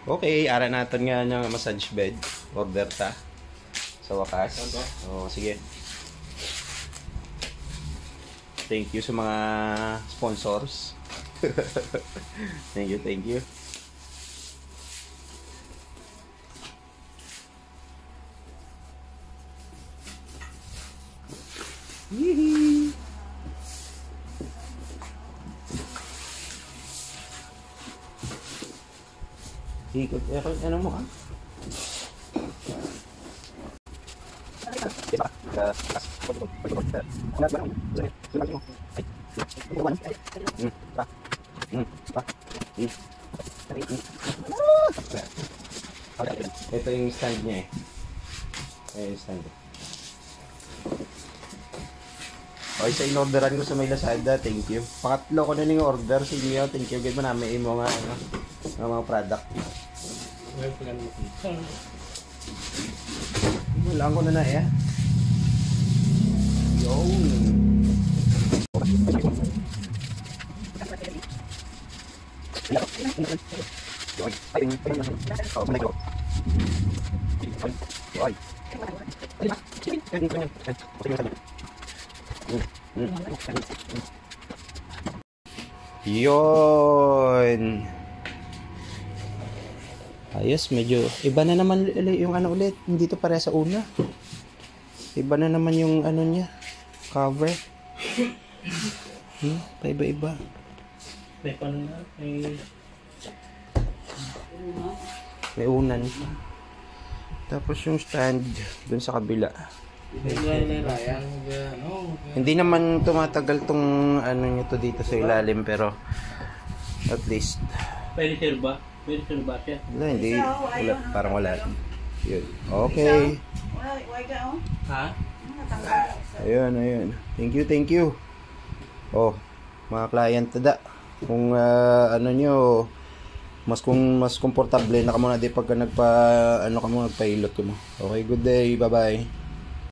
Okay, ara natin nga ng massage bed. Order ta. Sa wakas. Oo, sige. Thank you sa mga sponsors. Thank you, thank you. Yee! Ikot, ano mo ha? Ito yung stand niya eh. Ayan yung stand. Okay, sa in-orderan ko sa may Lazada, thank you. Pakatlo ko na yung order sa inyo, thank you. Gawin mo namin yung mga, mga product. Wala ko na eh. Yun. Yun. Ayos, medyo iba na naman yung ano ulit, hindi to pare sa una. Iba na naman yung ano niya, cover. Paiba-iba. May paano na? May unan. Tapos yung stand dun sa kabila. Hindi naman tumatagal tong ano nyo to dito sa ilalim, pero at least. Pwede sir ba? Pwede sir ba siya? Wala, hindi. Wala, parang wala. Yun. Okay. Ha? Ayun, ayun. Thank you, thank you. Oh, mga client tada. Kung ano nyo, mas komportable na ka muna di pagka nagpa-ilot ko mo. Okay, good day. Bye-bye.